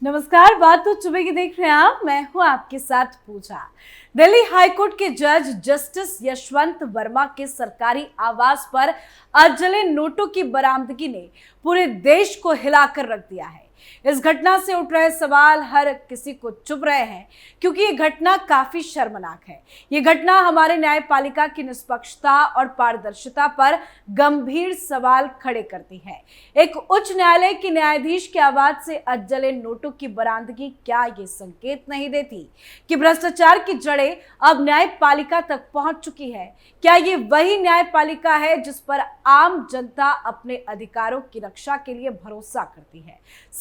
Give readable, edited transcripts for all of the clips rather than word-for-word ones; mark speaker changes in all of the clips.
Speaker 1: नमस्कार, बात तो सुबह की देख रहे हैं आप। मैं हूं आपके साथ पूजा। दिल्ली हाईकोर्ट के जज जस्टिस यशवंत वर्मा के सरकारी आवास पर आज जले नोटों की बरामदगी ने पूरे देश को हिलाकर रख दिया है। इस घटना से उठ रहे सवाल हर किसी को चुभ रहे हैं, क्योंकि ये घटना काफी शर्मनाक है। ये घटना हमारे न्यायपालिका की निष्पक्षता और पारदर्शिता पर गंभीर सवाल खड़े करती है। एक उच्च न्यायालय के न्यायाधीश की आवाज से अजले नोटों की बरामदगी क्या ये संकेत नहीं देती कि भ्रष्टाचार की जड़ें अब न्यायपालिका तक पहुंच चुकी है? क्या ये वही न्यायपालिका है जिस पर आम जनता अपने अधिकारों की रक्षा के लिए भरोसा करती है?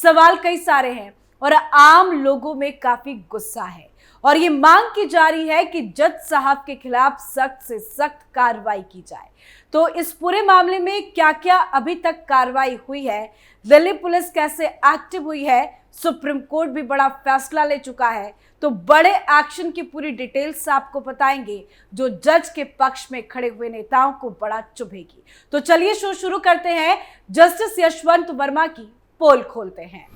Speaker 1: सवाल कई सारे हैं और आम लोगों में काफी गुस्सा है और ये मांग की जा रही है कि जज साहब के खिलाफ सख्त से सख्त कार्रवाई की जाए। तो इस पूरे मामले में क्या क्या अभी तक कार्रवाई हुई है, दिल्ली पुलिस कैसे एक्टिव हुई है, सुप्रीम कोर्ट भी बड़ा फैसला ले चुका है, तो बड़े एक्शन की पूरी डिटेल्स आपको बताएंगे जो जज के पक्ष में खड़े हुए नेताओं को बड़ा चुभेगी। तो चलिए शो शुरू करते हैं। जस्टिस यशवंत वर्मा की पोल खोलते हैं।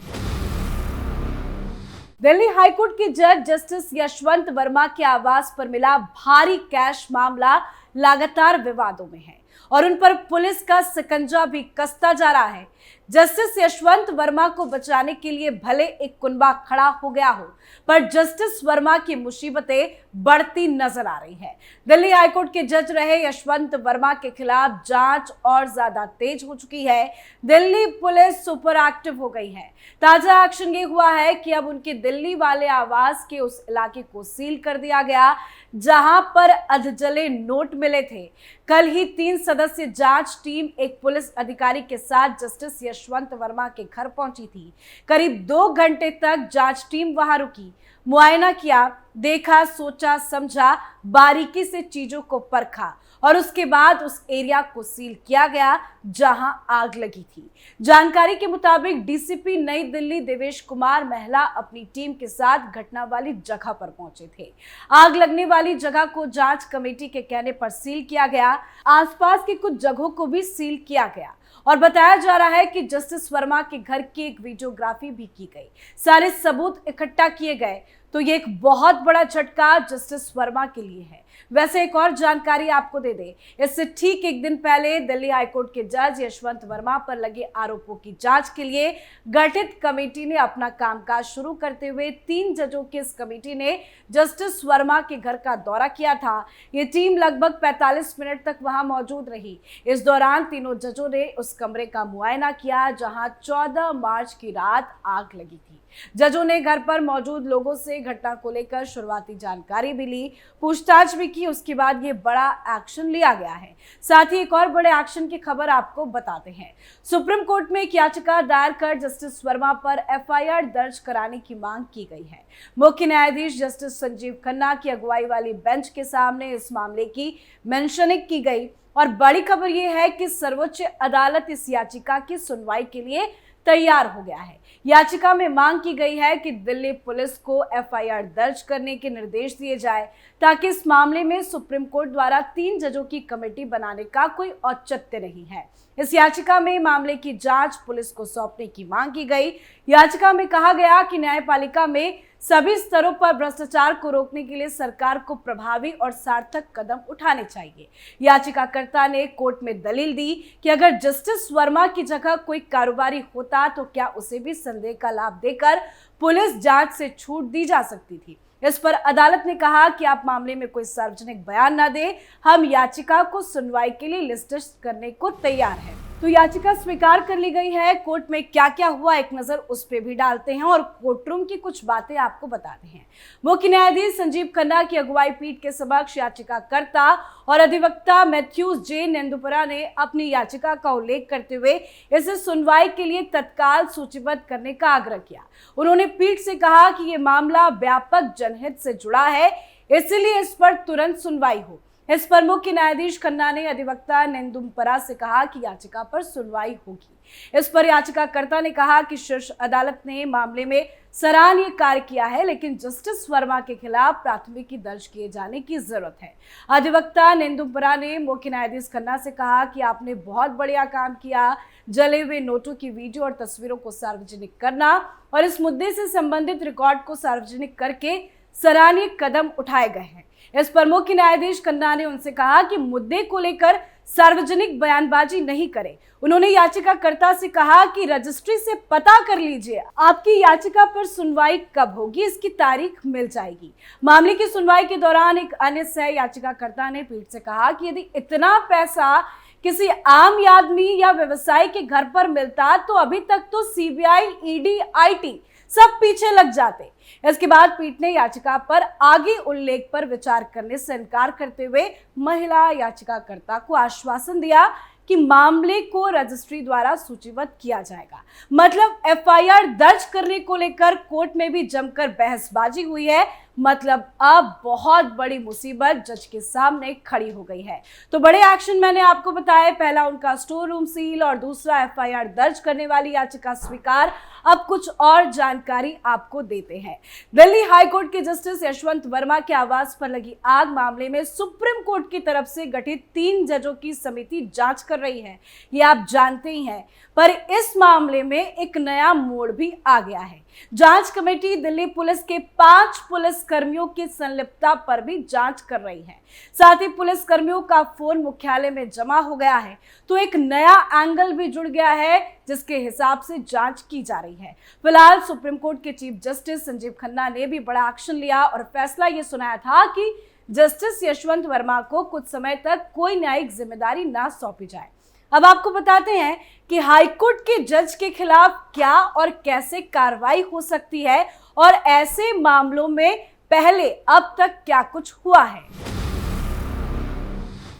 Speaker 1: दिल्ली हाईकोर्ट के जज जस्टिस यशवंत वर्मा के आवास पर मिला भारी कैश मामला लगातार विवादों में है और उन पर पुलिस का शिकंजा भी कसता जा रहा है। जस्टिस यशवंत वर्मा को बचाने के लिए भले एक कुनबा खड़ा हो गया हो, पर जस्टिस वर्मा की मुसीबतें बढ़ती नजर आ रही है। दिल्ली हाईकोर्ट के जज रहे यशवंत वर्मा के खिलाफ जांच और ज्यादा तेज हो चुकी है। दिल्ली पुलिस सुपर एक्टिव हो गई है। ताजा एक्शन ये हुआ है कि अब उनके दिल्ली वाले आवास के उस इलाके को सील कर दिया गया जहां पर अधजले नोट मिले थे। कल ही 3 सदस्यीय जांच टीम एक पुलिस अधिकारी के साथ जस्टिस यशवंत वर्मा के घर पहुंची थी। करीब 2 घंटे तक जांच टीम वहां रुकी, मुआयना किया, देखा, सोचा, समझा, बारीकी से चीजों को परखा और उसके बाद उस एरिया को सील किया गया जहां आग लगी थी। जानकारी के मुताबिक डीसीपी नई दिल्ली देवेश कुमार महिला अपनी टीम के साथ घटना वाली जगह पर पहुंचे थे। आग लगने वाली जगह को जांच कमेटी के कहने पर सील किया गया। आसपास की कुछ जगहों को भी सील किया गया और बताया जा रहा है कि जस्टिस वर्मा के घर की एक वीडियोग्राफी भी की गई। सारे सबूत इकट्ठा किए गए। तो ये एक बहुत बड़ा झटका जस्टिस वर्मा के लिए है। वैसे एक और जानकारी आपको दे दें, इससे ठीक एक दिन पहले दिल्ली हाईकोर्ट के जज यशवंत वर्मा पर लगे आरोपों की जांच के लिए गठित कमेटी ने अपना कामकाज शुरू करते हुए 3 जजों की इस कमेटी ने जस्टिस वर्मा के घर का दौरा किया था। ये टीम लगभग 45 मिनट तक वहां मौजूद रही। इस दौरान तीनों जजों ने उस कमरे का मुआयना किया जहां 14 मार्च की रात आग लगी थी। जजों ने घर पर मौजूद लोगों से घटना को लेकर शुरुआती जानकारी भी ली, पूछताछ भी की। उसके बाद ये बड़ा एक्शन लिया गया है। साथ ही एक और बड़े एक्शन की खबर आपको बताते हैं। सुप्रीम कोर्ट में एक याचिका दायर कर जस्टिस वर्मा पर एफआईआर दर्ज कराने की मांग की गई है। मुख्य न्यायाधीश जस्टिस संजीव खन्ना की अगुवाई वाली बेंच के सामने इस मामले की मेंशनिंग की गई और बड़ी खबर यह है कि सर्वोच्च अदालत इस याचिका की सुनवाई के लिए तैयार हो गया है। याचिका में मांग की गई है कि दिल्ली पुलिस को एफआईआर दर्ज करने के निर्देश दिए जाए ताकि इस मामले में सुप्रीम कोर्ट द्वारा 3 जजों की कमेटी बनाने का कोई औचित्य नहीं है। इस याचिका में मामले की जांच पुलिस को सौंपने की मांग की गई। याचिका में कहा गया कि न्यायपालिका में सभी स्तरों पर भ्रष्टाचार को रोकने के लिए सरकार को प्रभावी और सार्थक कदम उठाने चाहिए। याचिकाकर्ता ने कोर्ट में दलील दी कि अगर जस्टिस वर्मा की जगह कोई कारोबारी होता तो क्या उसे भी संदेह का लाभ देकर पुलिस जांच से छूट दी जा सकती थी। इस पर अदालत ने कहा कि आप मामले में कोई सार्वजनिक बयान न दें, हम याचिका को सुनवाई के लिए लिस्ट करने को तैयार हैं। तो याचिका स्वीकार कर ली गई है। कोर्ट में क्या क्या हुआ एक नजर उस पे भी डालते हैं और कोर्टरूम की कुछ बातें आपको बताते हैं। मुख्य न्यायाधीश संजीव खन्ना की अगुवाई पीठ के समक्ष याचिकाकर्ता और अधिवक्ता मैथ्यूज जे नेंदुपरा ने अपनी याचिका का उल्लेख करते हुए इसे सुनवाई के लिए तत्काल सूचीबद्ध करने का आग्रह किया। उन्होंने पीठ से कहा कि ये मामला व्यापक जनहित से जुड़ा है, इसलिए इस पर तुरंत सुनवाई हो। इस पर मुख्य न्यायाधीश खन्ना ने अधिवक्ता नेंदुपरा से कहा कि याचिका पर सुनवाई होगी। इस पर याचिकाकर्ता ने कहा कि शीर्ष अदालत ने मामले में सराहनीय कार्य किया है, लेकिन जस्टिस वर्मा के खिलाफ प्राथमिकी दर्ज किए जाने की जरूरत है। अधिवक्ता नेंदुपरा ने मुख्य न्यायाधीश खन्ना से कहा कि आपने बहुत बढ़िया काम किया, जले हुए नोटों की वीडियो और तस्वीरों को सार्वजनिक करना और इस मुद्दे से संबंधित रिकॉर्ड को सार्वजनिक करके सराहनीय कदम उठाए गए हैं। इस पर मुख्य न्यायाधीश खन्ना ने उनसे कहा कि मुद्दे को लेकर सार्वजनिक बयानबाजी नहीं करें। उन्होंने याचिकाकर्ता से कहा कि रजिस्ट्री से पता कर लीजिए आपकी याचिका पर सुनवाई कब होगी, इसकी तारीख मिल जाएगी। मामले की सुनवाई के दौरान एक अन्य सह याचिकाकर्ता ने पीठ से कहा कि यदि इतना पैसा किसी आम आदमी या व्यवसायी के घर पर मिलता तो अभी तक तो सीबीआई, ईडी, आईटी सब पीछे लग जाते। इसके बाद पीठ ने याचिका पर आगे उल्लेख पर विचार करने से इनकार करते हुए महिला याचिकाकर्ता को आश्वासन दिया कि मामले को रजिस्ट्री द्वारा सूचीबद्ध किया जाएगा। मतलब एफआईआर दर्ज करने को लेकर कोर्ट में भी जमकर बहसबाजी हुई है। मतलब अब बहुत बड़ी मुसीबत जज के सामने खड़ी हो गई है। तो बड़े एक्शन मैंने आपको बताया, पहला उनका स्टोर रूम सील और दूसरा एफआईआर दर्ज करने वाली याचिका स्वीकार। अब कुछ और जानकारी आपको देते हैं। दिल्ली हाईकोर्ट के जस्टिस यशवंत वर्मा के आवास पर लगी आग मामले में सुप्रीम कोर्ट की तरफ से गठित 3 जजों की समिति जांच कर रही है, ये आप जानते ही हैं। पर इस मामले में एक नया मोड़ भी आ गया है। जांच कमेटी दिल्ली पुलिस के 5 पुलिस कर्मियों की संलिप्तता पर भी जांच कर रही है। साथ ही पुलिस कर्मियों का फोन मुख्यालय में जमा हो गया है, तो एक नया एंगल भी जुड़ गया है जिसके हिसाब से जांच की जा रही है। फिलहाल सुप्रीम कोर्ट के चीफ जस्टिस संजीव खन्ना ने भी बड़ा एक्शन लिया और फैसला ये सुनाया था कि जस्टिस यशवंत वर्मा को कुछ समय तक कोई न्यायिक जिम्मेदारी ना सौंपी जाए। अब आपको बताते हैं कि हाईकोर्ट के जज के खिलाफ क्या और कैसे कार्रवाई हो सकती है और ऐसे मामलों में पहले अब तक क्या कुछ हुआ है।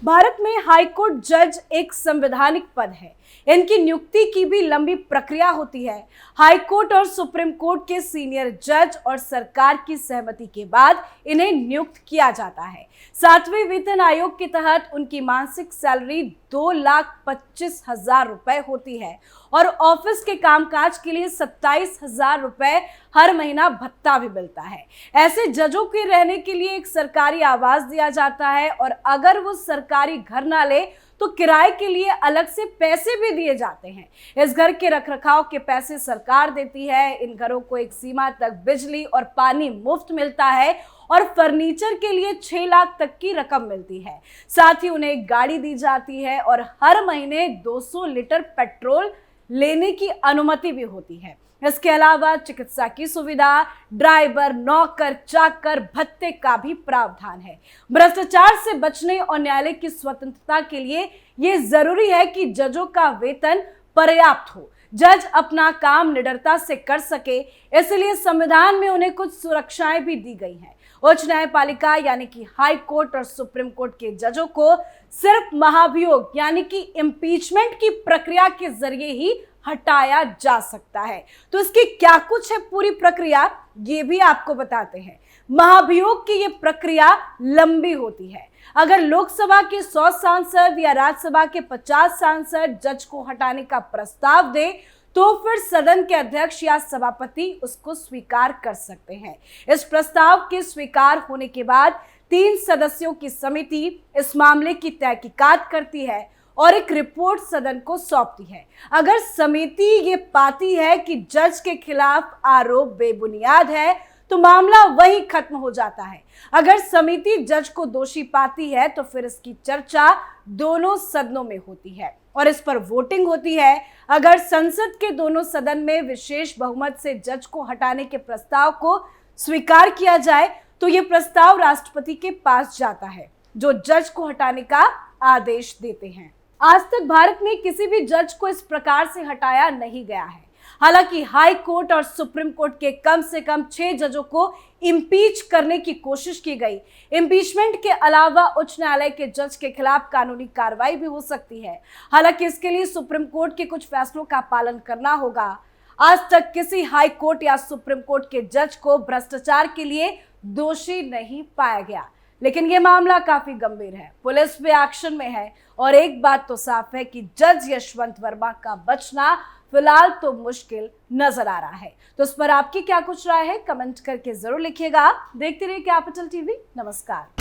Speaker 1: भारत में हाईकोर्ट जज एक संवैधानिक पद है। इनकी नियुक्ति की भी लंबी प्रक्रिया होती है। हाईकोर्ट और सुप्रीम कोर्ट के सीनियर जज और सरकार की सहमति के बाद इन्हें नियुक्त किया जाता है। 7वें वेतन आयोग के तहत उनकी मासिक सैलरी 2,25,000 रुपए होती है और ऑफिस के कामकाज के लिए 27,000 रुपए हर महीना भत्ता भी मिलता है। ऐसे जजों के रहने के लिए एक सरकारी आवास दिया जाता है और अगर वो सरकारी घर ना ले तो किराए के लिए अलग से पैसे भी दिए जाते हैं। इस घर के रखरखाव के पैसे सरकार देती है। इन घरों को एक सीमा तक बिजली और पानी मुफ्त मिलता है और फर्नीचर के लिए 6 लाख तक की रकम मिलती है। साथ ही उन्हें एक गाड़ी दी जाती है और हर महीने 200 लीटर पेट्रोल लेने की अनुमति भी होती है। इसके अलावा चिकित्सा की सुविधा, ड्राइवर, नौकर, चाकर भत्ते का भी प्रावधान है। भ्रष्टाचार से बचने और न्यायालय की स्वतंत्रता के लिए ये जरूरी है कि जजों का वेतन पर्याप्त हो, जज अपना काम निडरता से कर सके। इसलिए संविधान में उन्हें कुछ सुरक्षाएं भी दी गई हैं। उच्च न्यायपालिका यानी कि हाई कोर्ट और सुप्रीम कोर्ट के जजों को सिर्फ महाभियोग यानी कि इम्पीचमेंट की प्रक्रिया के जरिए ही हटाया जा सकता है। तो इसकी क्या कुछ है पूरी प्रक्रिया, ये भी आपको बताते हैं। महाभियोग की ये प्रक्रिया लंबी होती है। अगर लोकसभा के 100 सांसद या राज्यसभा के 50 सांसद जज को हटाने का प्रस्ताव दे तो फिर सदन के अध्यक्ष या सभापति उसको स्वीकार कर सकते हैं। इस प्रस्ताव के स्वीकार होने के बाद 3 सदस्यों की समिति इस मामले की तहकीकात करती है और एक रिपोर्ट सदन को सौंपती है। अगर समिति ये पाती है कि जज के खिलाफ आरोप बेबुनियाद है तो मामला वहीं खत्म हो जाता है। अगर समिति जज को दोषी पाती है तो फिर इसकी चर्चा दोनों सदनों में होती है और इस पर वोटिंग होती है। अगर संसद के दोनों सदन में विशेष बहुमत से जज को हटाने के प्रस्ताव को स्वीकार किया जाए तो ये प्रस्ताव राष्ट्रपति के पास जाता है, जो जज को हटाने का आदेश देते हैं। आज तक भारत में किसी भी जज को इस प्रकार से हटाया नहीं गया है। हालांकि हाई कोर्ट और सुप्रीम कोर्ट के कम से कम 6 जजों को इम्पीच करने की कोशिश की गई। इम्पीचमेंट के अलावा उच्च न्यायालय के जज के खिलाफ कानूनी कार्रवाई भी हो सकती है। हालांकि इसके लिए सुप्रीम कोर्ट के कुछ फैसलों का पालन करना होगा। आज तक किसी हाई कोर्ट या सुप्रीम कोर्ट के जज को भ्रष्टाचार के लिए दोषी नहीं पाया गया, लेकिन ये मामला काफी गंभीर है। पुलिस भी एक्शन में है और एक बात तो साफ है कि जज यशवंत वर्मा का बचना फिलहाल तो मुश्किल नजर आ रहा है। तो इस पर आपकी क्या कुछ राय है, कमेंट करके जरूर लिखिएगा। देखते रहिए कैपिटल टीवी। नमस्कार।